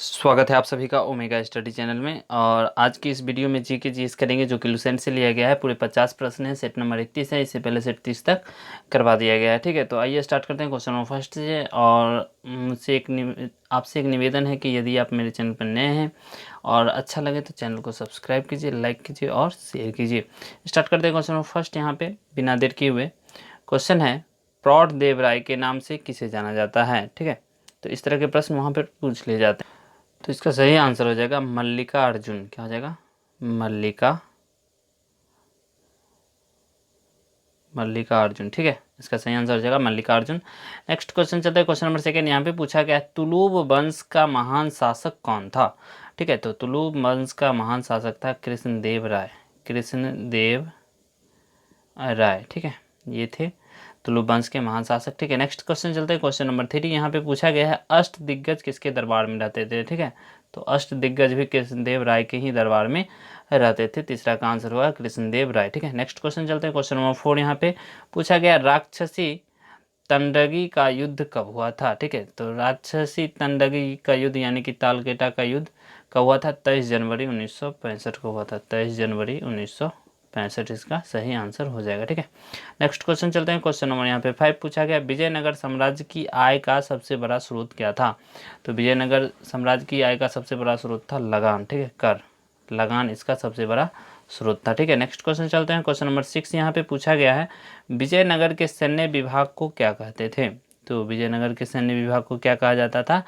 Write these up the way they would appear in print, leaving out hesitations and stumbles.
स्वागत है आप सभी का ओमेगा स्टडी चैनल में। और आज की इस वीडियो में जी के जीएस करेंगे, जो कि लुसेंट से लिया गया है। पूरे 50 प्रश्न है, सेट नंबर 31 है। इससे पहले सेट 30 तक करवा दिया गया है। ठीक है, तो आइए स्टार्ट करते हैं क्वेश्चन नंबर फर्स्ट से। और आपसे एक निवेदन है कि यदि आप मेरे चैनल पर नए हैं और अच्छा लगे तो चैनल को सब्सक्राइब कीजिए, लाइक कीजिए और शेयर कीजिए। स्टार्ट करते हैं क्वेश्चन नंबर फर्स्ट। यहाँ पे बिना देर किए हुए क्वेश्चन है, प्रौढ़ देव राय के नाम से किसे जाना जाता है। ठीक है, तो इस तरह के प्रश्न वहाँ पर पूछ लिए जाते हैं। तो इसका सही आंसर हो जाएगा मल्लिका अर्जुन। क्या हो जाएगा? मल्लिका अर्जुन। ठीक है, इसका सही आंसर हो जाएगा मल्लिका अर्जुन। नेक्स्ट क्वेश्चन चलता है, क्वेश्चन नंबर सेकंड। यहाँ पे पूछा गया है, तुलुब वंश का महान शासक कौन था। ठीक है, तो तुलुब वंश का महान शासक था कृष्णदेव राय। कृष्णदेव राय, ठीक है, ये थे तुलुब वंश के महान शासक। ठीक है, नेक्स्ट क्वेश्चन चलते हैं, क्वेश्चन नंबर 3। यहाँ पे पूछा गया है, अष्ट दिग्गज किसके दरबार में रहते थे। ठीक है, तो अष्ट दिग्गज भी कृष्णदेव राय के ही दरबार में रहते थे। तीसरा का आंसर हुआ कृष्णदेव राय। ठीक है, नेक्स्ट क्वेश्चन चलते हैं, क्वेश्चन नंबर 4। यहाँ पे पूछा गया, राक्षसी तंडगी का युद्ध कब हुआ था। ठीक है, तो राक्षसी तंडगी का युद्ध यानी कि तालकेटा का युद्ध कब हुआ था? 23 जनवरी 1965 को हुआ था। 23 जनवरी 1965 इसका सही आंसर हो जाएगा। ठीक है, नेक्स्ट क्वेश्चन चलते हैं, क्वेश्चन नंबर यहाँ पे 5। पूछा गया, विजयनगर साम्राज्य की आय का सबसे बड़ा स्रोत क्या था। तो विजयनगर साम्राज्य की आय का सबसे बड़ा स्रोत था लगान। ठीक है, कर, लगान इसका सबसे बड़ा स्रोत था। ठीक है, नेक्स्ट क्वेश्चन चलते हैं, क्वेश्चन नंबर 6। यहाँ पे पूछा गया है, विजयनगर के सैन्य विभाग को क्या कहते थे। तो विजयनगर के सैन्य विभाग को क्या कहा जाता था?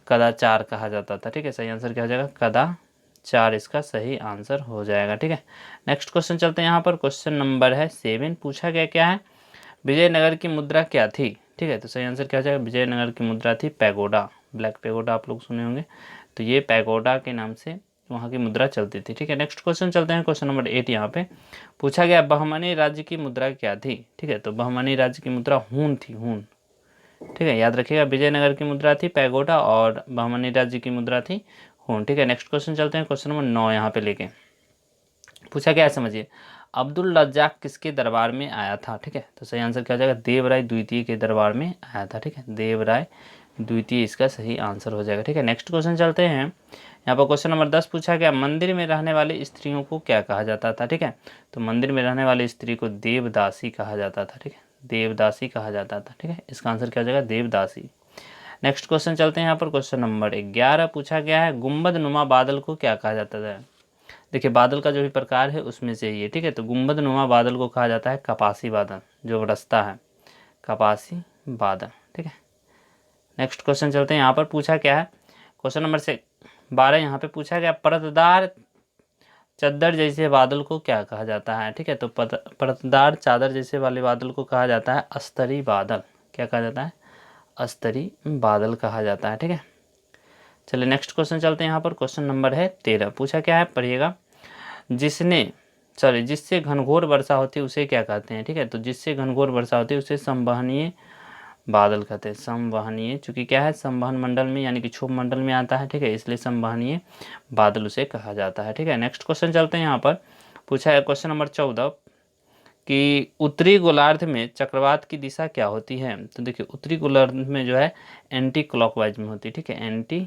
कदाचार कहा जाता था। ठीक है, सही आंसर क्या हो जाएगा? कदाचार इसका सही आंसर हो जाएगा। ठीक है, नेक्स्ट क्वेश्चन चलते हैं, यहाँ पर क्वेश्चन नंबर है 7। पूछा गया क्या है, विजयनगर की मुद्रा क्या थी। ठीक है, तो सही आंसर क्या हो जाएगा? विजयनगर की मुद्रा थी पैगोडा। ब्लैक पैगोडा आप लोग सुने होंगे, तो ये पैगोडा के नाम से वहाँ की मुद्रा चलती थी। ठीक है, नेक्स्ट क्वेश्चन चलते हैं, क्वेश्चन नंबर 8। यहाँ पे पूछा गया, बहमनी राज्य की मुद्रा क्या थी। ठीक है, तो बहमनी राज्य की मुद्रा हून थी, हून। ठीक है, याद रखिएगा, विजयनगर की मुद्रा थी पैगोडा और बहमनी राज्य की मुद्रा थी हून। ठीक है, नेक्स्ट क्वेश्चन चलते हैं, क्वेश्चन नंबर 9। यहाँ पे लेके पूछा क्या है, समझिए, अब्दुल रज्जाक किसके दरबार में आया था। ठीक है, तो सही आंसर क्या हो जाएगा? देवराय द्वितीय के दरबार में आया था। ठीक है, देवराय द्वितीय इसका सही आंसर हो जाएगा। ठीक है, नेक्स्ट क्वेश्चन चलते हैं, यहाँ पर क्वेश्चन नंबर 10। पूछा गया, मंदिर में रहने वाली स्त्रियों को क्या कहा जाता था। ठीक है, तो मंदिर में रहने वाली स्त्री को देवदासी कहा जाता था। ठीक है, देवदासी कहा जाता था। ठीक है, इसका आंसर क्या हो जाएगा? देवदासी। नेक्स्ट क्वेश्चन चलते हैं, यहाँ पर क्वेश्चन नंबर 11। पूछा गया है, गुंबद नुमा बादल को क्या कहा जाता था। देखिए, बादल का जो भी प्रकार है उसमें से ये। ठीक है, तो गुंबद नुमा बादल को कहा जाता है कपासी बादल, जो बरसता है, कपासी बादल। ठीक है, नेक्स्ट क्वेश्चन चलते हैं, यहाँ पर पूछा क्या है, क्वेश्चन नंबर 12। यहाँ पे पूछा गया, परतदार चद्दर जैसे बादल को क्या कहा जाता है। ठीक है, तो परतदार चादर जैसे वाले बादल को कहा जाता है अस्तरी बादल। क्या कहा जाता है? अस्तरी बादल कहा जाता है। ठीक है, चलिए नेक्स्ट क्वेश्चन चलते हैं, यहाँ पर क्वेश्चन नंबर है 13। पूछा क्या है, पढ़िएगा, जिससे घनघोर वर्षा होती है उसे क्या कहते हैं। ठीक है, तो जिससे घनघोर वर्षा होती है उसे संवहनीय बादल कहते हैं। संवहनीय, चूंकि क्या है, संवहन मंडल में यानी कि क्षोभ मंडल में आता है। ठीक है, इसलिए संवहनीय बादल उसे कहा जाता है। ठीक है, नेक्स्ट क्वेश्चन चलते हैं, यहाँ पर पूछा है क्वेश्चन नंबर 14 कि उत्तरी गोलार्ध में चक्रवात की दिशा क्या होती है। तो देखिए, उत्तरी गोलार्ध में जो है एंटी क्लॉकवाइज में होती है। ठीक है, एंटी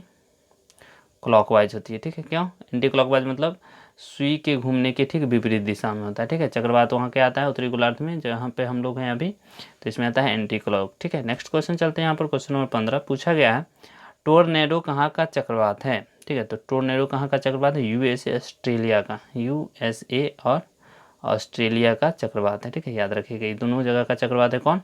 क्लॉकवाइज होती है। ठीक है, क्यों एंटी क्लॉकवाइज? मतलब सुई के घूमने के ठीक विपरीत दिशा में होता है। ठीक है, चक्रवात वहाँ क्या आता है? उत्तरी गोलार्ध में, जहाँ पे हम लोग हैं अभी, तो इसमें आता है एंटी क्लॉक। ठीक है, नेक्स्ट क्वेश्चन चलते हैं, यहाँ पर क्वेश्चन नंबर 15। पूछा गया है, टोर्नेडो कहाँ का चक्रवात है। ठीक है, तो टोर्नेडो कहाँ का चक्रवात है? यूएसए, ऑस्ट्रेलिया का, यूएसए और ऑस्ट्रेलिया का चक्रवात है। ठीक है, याद रखिएगा, ये दोनों जगह का चक्रवात है कौन?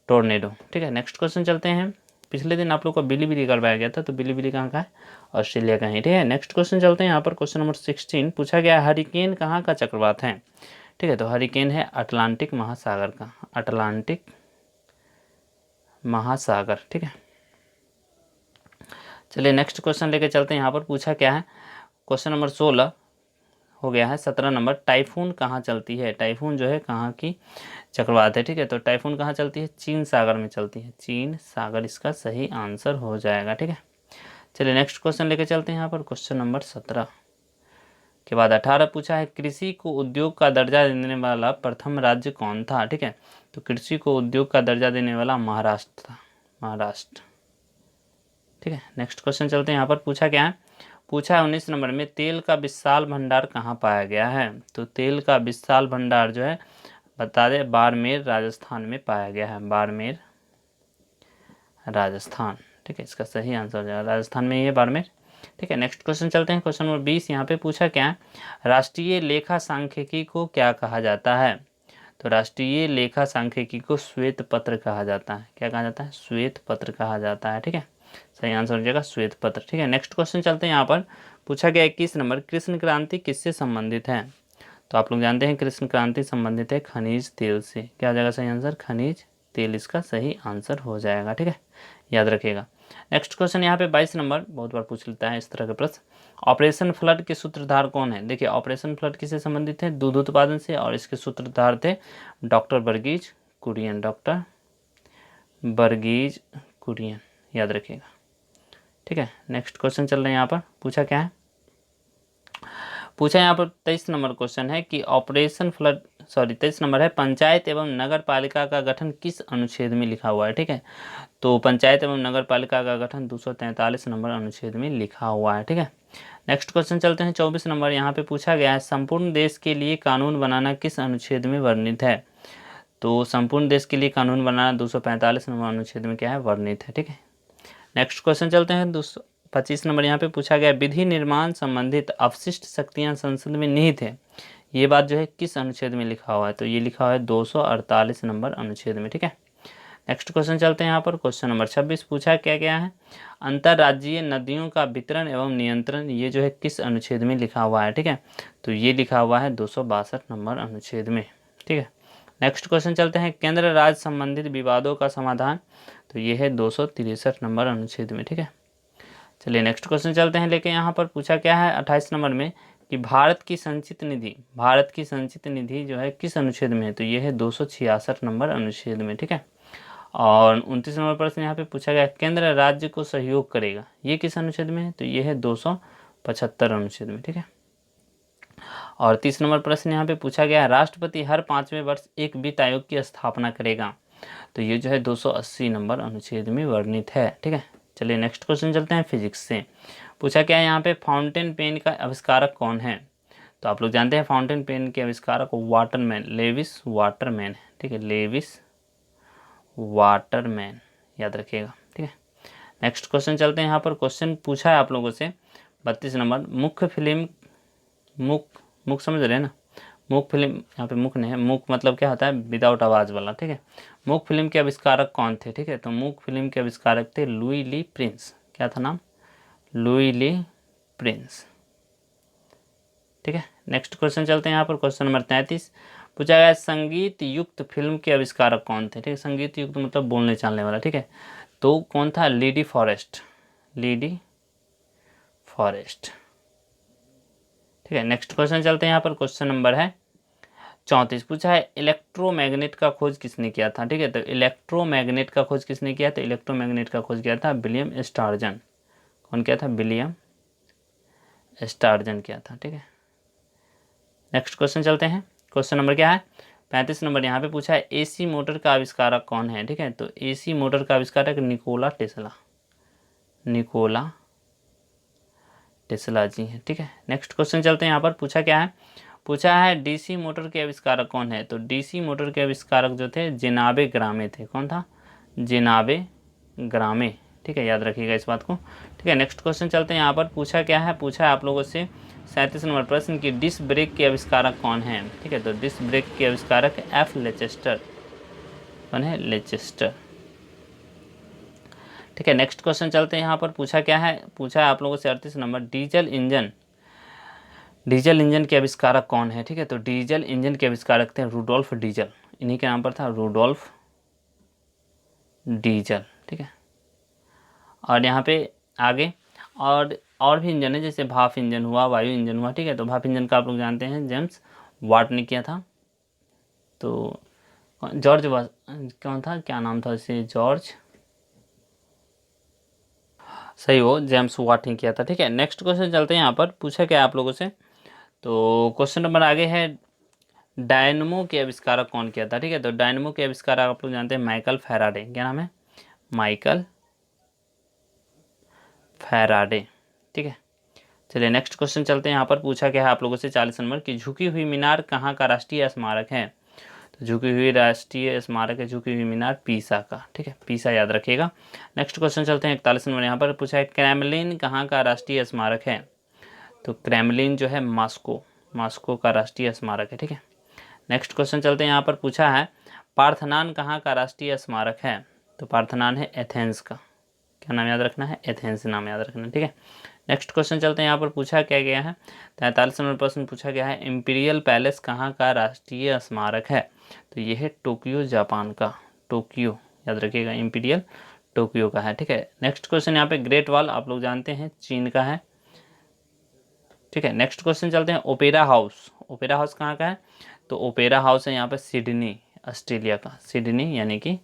टोर्नेडो। ठीक है, नेक्स्ट क्वेश्चन चलते हैं, पिछले दिन आप लोग को बिलीबिली करवाया गया था, तो बिलीबिली कहाँ का है? ऑस्ट्रेलिया का ही। ठीक है, नेक्स्ट क्वेश्चन चलते हैं, यहाँ पर क्वेश्चन नंबर 16। पूछा गया, हरिकेन कहाँ का चक्रवात है। ठीक है, तो हरिकेन है अटलांटिक महासागर का, अटलांटिक महासागर। ठीक है, चलिए नेक्स्ट क्वेश्चन लेके चलते हैं, यहाँ पर पूछा क्या है, क्वेश्चन नंबर 16 हो गया है। 17 नंबर, टाइफून कहाँ चलती है। टाइफून जो है कहाँ की चक्रवात है। ठीक है, तो टाइफून कहाँ चलती है? चीन सागर में चलती है, चीन सागर इसका सही आंसर हो जाएगा। ठीक है, चलिए नेक्स्ट क्वेश्चन लेके चलते हैं, यहाँ पर क्वेश्चन नंबर 17 के बाद 18 पूछा है, कृषि को उद्योग का दर्जा देने वाला प्रथम राज्य कौन था। ठीक है, तो कृषि को उद्योग का दर्जा देने वाला महाराष्ट्र था, महाराष्ट्र। ठीक है, नेक्स्ट क्वेश्चन चलते हैं। यहाँ पर पूछा क्या है, पूछा है 19 नंबर में तेल का विशाल भंडार कहाँ पाया गया है। तो तेल का विशाल भंडार जो है बता दें बाड़मेर राजस्थान में पाया गया है, बाड़मेर राजस्थान। ठीक है, इसका सही आंसर हो जाएगा राजस्थान में ही है, बाड़मेर। ठीक है, नेक्स्ट क्वेश्चन चलते हैं। क्वेश्चन नंबर 20 यहाँ पे पूछा क्या है, राष्ट्रीय लेखा सांख्यिकी को क्या कहा जाता है। तो राष्ट्रीय लेखा सांख्यिकी को श्वेत पत्र कहा जाता है। क्या कहा जाता है, श्वेत पत्र कहा जाता है। ठीक है, सही आंसर हो जाएगा श्वेत पत्र। ठीक है, नेक्स्ट क्वेश्चन चलते हैं। यहाँ पर पूछा गया 21 नंबर, कृष्ण क्रांति किससे संबंधित है। तो आप लोग जानते हैं कृष्ण क्रांति संबंधित है खनिज तेल से। क्या हो जाएगा सही आंसर, खनिज तेल इसका सही आंसर हो जाएगा। ठीक है, याद रखिएगा। नेक्स्ट क्वेश्चन यहाँ पे 22 नंबर, बहुत बार पूछ लेता है इस तरह का प्रश्न, ऑपरेशन फ्लड के सूत्रधार कौन है। देखिए ऑपरेशन फ्लड किससे संबंधित है, दूध उत्पादन से, और इसके सूत्रधार थे डॉक्टर वर्गीज कुरियन, डॉक्टर वर्गीज कुरियन, याद रखिएगा। ठीक है, नेक्स्ट क्वेश्चन चल रहे हैं। यहाँ पर पूछा क्या है, पूछा यहाँ पर 23 नंबर क्वेश्चन है कि ऑपरेशन फ्लड, सॉरी 23 नंबर है, पंचायत एवं नगर पालिका का गठन किस अनुच्छेद में लिखा हुआ है। ठीक है, तो पंचायत एवं नगर पालिका का गठन 243 नंबर अनुच्छेद में लिखा हुआ है। ठीक है, नेक्स्ट क्वेश्चन चलते हैं। 24 नंबर यहाँ पे पूछा गया है, संपूर्ण देश के लिए कानून बनाना किस अनुच्छेद में वर्णित है। तो संपूर्ण देश के लिए कानून बनाना 245 नंबर अनुच्छेद में क्या है, वर्णित है। ठीक है, नेक्स्ट क्वेश्चन चलते हैं। 25 नंबर यहाँ पे पूछा गया, विधि निर्माण संबंधित अवशिष्ट शक्तियाँ संसद में निहित है, ये बात जो है किस अनुच्छेद में लिखा हुआ है। तो ये लिखा हुआ है 248 नंबर अनुच्छेद में। ठीक है, नेक्स्ट क्वेश्चन चलते हैं। यहाँ पर क्वेश्चन नंबर 26 पूछा क्या क्या है, अंतर्राज्यीय नदियों का वितरण एवं नियंत्रण, ये जो है किस अनुच्छेद में लिखा हुआ है। ठीक है, तो ये लिखा हुआ है 262 नंबर अनुच्छेद में। ठीक है, नेक्स्ट क्वेश्चन चलते हैं, केंद्र राज्य संबंधित विवादों का समाधान, तो ये है 263 नंबर अनुच्छेद में। ठीक है, चलिए नेक्स्ट क्वेश्चन चलते हैं लेके। यहाँ पर पूछा क्या है 28 नंबर में कि भारत की संचित निधि, भारत की संचित निधि जो है किस अनुच्छेद में है। तो ये है 266 नंबर अनुच्छेद में। ठीक है, और 29 नंबर प्रश्न यहाँ पे पूछा गया, केंद्र राज्य को सहयोग करेगा, ये किस अनुच्छेद में है। तो ये है 275 अनुच्छेद में। ठीक है, और 30 नंबर प्रश्न यहाँ पे पूछा गया, राष्ट्रपति हर 5वें वर्ष एक वित्त आयोग की स्थापना करेगा, तो ये जो है 280 नंबर अनुच्छेद में वर्णित है। ठीक है, चलिए नेक्स्ट क्वेश्चन चलते हैं। फिजिक्स से पूछा क्या है यहाँ पे, फाउंटेन पेन का आविष्कारक कौन है। तो आप लोग जानते हैं फाउंटेन पेन के आविष्कारक वाटरमैन, लेविस वाटरमैन है। ठीक है, लेविस वाटरमैन, याद रखिएगा। ठीक है, नेक्स्ट क्वेश्चन चलते हैं। यहाँ पर क्वेश्चन पूछा है आप लोगों से 32 नंबर, मुख्य फिल्म, मुख समझ रहे हैं ना, मुख फिल्म, यहाँ पे मुख नहीं है, मुख मतलब क्या होता है, विदाउट आवाज़ वाला। ठीक है, मुख फिल्म के आविष्कारक कौन थे। ठीक है, तो मुख फिल्म के आविष्कारक थे लुई ली प्रिंस। क्या था नाम, लुई ली प्रिंस। ठीक है, नेक्स्ट क्वेश्चन चलते हैं। यहाँ पर क्वेश्चन नंबर 33 पूछा गया, संगीत युक्त फिल्म के आविष्कारक कौन थे। ठीक है, संगीत युक्त मतलब बोलने चालने वाला। ठीक है, तो कौन था, लीडी फॉरेस्ट, लीडी फॉरेस्ट। ठीक है, नेक्स्ट क्वेश्चन चलते हैं। यहाँ पर क्वेश्चन नंबर है 34 पूछा है, इलेक्ट्रोमैग्नेट का खोज किसने किया था। ठीक है, तो इलेक्ट्रोमैग्नेट का खोज किसने किया, तो इलेक्ट्रोमैग्नेट का खोज किया था विलियम स्टार्जन। कौन किया था, विलियम स्टार्जन किया था। ठीक है, नेक्स्ट क्वेश्चन चलते हैं। क्वेश्चन नंबर क्या है 35 नंबर यहाँ पे पूछा है, एसी मोटर का आविष्कारक कौन है। ठीक है, तो एसी मोटर का आविष्कारक निकोला टेस्ला, निकोला टेस्ला जी हैं। ठीक है, नेक्स्ट क्वेश्चन चलते हैं। यहाँ पर पूछा क्या है, पूछा है डीसी मोटर के आविष्कारक कौन है। तो डीसी मोटर के आविष्कारक जो थे जेनाबे ग्रामे थे। कौन था, जेनाबे ग्रामे। ठीक है, याद रखिएगा इस बात को। ठीक है, नेक्स्ट क्वेश्चन चलते हैं। यहाँ पर पूछा क्या है, पूछा है आप लोगों से 37 नंबर प्रश्न की, डिस्क ब्रेक के आविष्कारक कौन है। ठीक है, तो डिस्क ब्रेक के आविष्कारक एफ लेचेस्टर। कौन है, लेचेस्टर। ठीक है, नेक्स्ट क्वेश्चन चलते हैं। यहाँ पर पूछा क्या है, पूछा है आप लोगों से 38 number, diesel engine, diesel engine के आविष्कारक कौन है। ठीक है, तो डीजल इंजन के आविष्कारक थे रूडोल्फ डीजल, इन्हीं के नाम पर था, रूडोल्फ डीजल। ठीक है, और यहाँ पे आगे और भी इंजन है, जैसे भाप इंजन हुआ, वायु इंजन हुआ। ठीक है, तो भाप इंजन का आप लोग जानते हैं जेम्स वाट ने किया था। तो जॉर्ज कौन था, क्या नाम था इसे, जॉर्ज, सही हो, जेम्स वाट ने किया था। ठीक है, नेक्स्ट क्वेश्चन चलते हैं। यहाँ पर पूछा क्या आप लोगों से, तो क्वेश्चन नंबर आगे है, डायनमो के आविष्कारक कौन किया था। ठीक है, तो डायनमो के आविष्कारक आप लोग जानते हैं माइकल फैराडे। क्या नाम है, माइकल फैराडे। ठीक है, चलिए नेक्स्ट क्वेश्चन चलते हैं। यहाँ पर पूछा गया है आप लोगों से 40 नंबर की झुकी हुई मीनार कहाँ का राष्ट्रीय स्मारक है। तो झुकी हुई राष्ट्रीय स्मारक है झुकी हुई मीनार पीसा का। ठीक है, पीसा याद रखिएगा। नेक्स्ट क्वेश्चन चलते हैं 41 नंबर। यहाँ पर पूछा है क्रेमलिन कहाँ का राष्ट्रीय स्मारक है। तो क्रेमलिन जो है मॉस्को का राष्ट्रीय स्मारक है। ठीक है, नेक्स्ट क्वेश्चन चलते हैं। यहाँ पर पूछा है पार्थनान कहाँ का राष्ट्रीय स्मारक है। तो पार्थनान है एथेंस का। क्या नाम याद रखना है, एथेंस नाम याद रखना है। ठीक है, नेक्स्ट क्वेश्चन चलते हैं। यहाँ पर पूछा क्या गया है 43 नंबर प्रश्न पूछा गया है इम्पीरियल पैलेस कहाँ का राष्ट्रीय स्मारक है। तो ये है टोक्यो जापान का, टोक्यो याद रखिएगा, इम्पीरियल टोक्यो का है। ठीक है, नेक्स्ट क्वेश्चन यहाँ पे ग्रेट वॉल आप लोग जानते हैं चीन का है। ठीक है, नेक्स्ट क्वेश्चन चलते हैं ओपेरा हाउस कहाँ का है। तो ओपेरा हाउस है यहाँ पे सिडनी ऑस्ट्रेलिया का, सिडनी यानी कि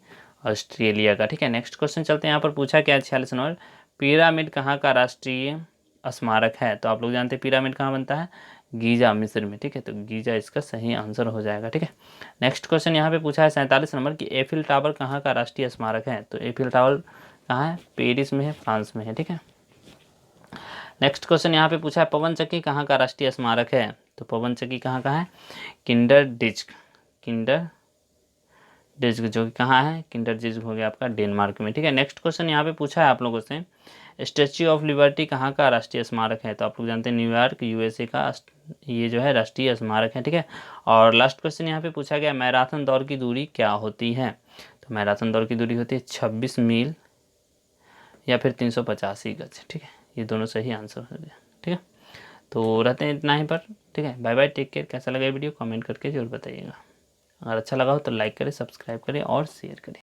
ऑस्ट्रेलिया का। ठीक है, नेक्स्ट क्वेश्चन चलते हैं। यहाँ पर पूछा क्या 46 नंबर पिरामिड कहाँ का राष्ट्रीय स्मारक है। तो आप लोग जानते हैं पिरामिड कहाँ बनता है, गीजा मिस्र में। ठीक है, तो गीजा इसका सही आंसर हो जाएगा। ठीक है, नेक्स्ट क्वेश्चन यहाँ पे पूछा है 47 नंबर की एफिल टावर कहाँ का राष्ट्रीय स्मारक है। तो एफिल टावर कहाँ है, पेरिस में है, फ्रांस में है। ठीक है, नेक्स्ट क्वेश्चन यहाँ पे पूछा है पवन चक्की कहाँ का राष्ट्रीय स्मारक है। तो पवन चक्की कहाँ का है, किंडर डिस्क जो कि कहाँ है, किंडर डिस्क हो गया आपका डेनमार्क में। ठीक है, नेक्स्ट क्वेश्चन यहाँ पे पूछा है आप लोगों से स्टैच्यू ऑफ लिबर्टी कहाँ का राष्ट्रीय स्मारक है। तो आप लोग जानते हैं न्यूयॉर्क यूएसए का ये जो है राष्ट्रीय स्मारक है। ठीक है, और लास्ट क्वेश्चन यहाँ पे पूछा गया मैराथन दौड़ की दूरी क्या होती है। तो मैराथन दौड़ की दूरी होती है 26 मील या फिर 385 गज। ठीक है, ये दोनों सही आंसर हो गया। ठीक है, तो रहते हैं इतना ही पर। ठीक है, बाय बाय, टेक केयर। कैसा लगा वीडियो कमेंट करके जरूर बताइएगा। अगर अच्छा लगा हो तो लाइक करें, सब्सक्राइब करें और शेयर करें।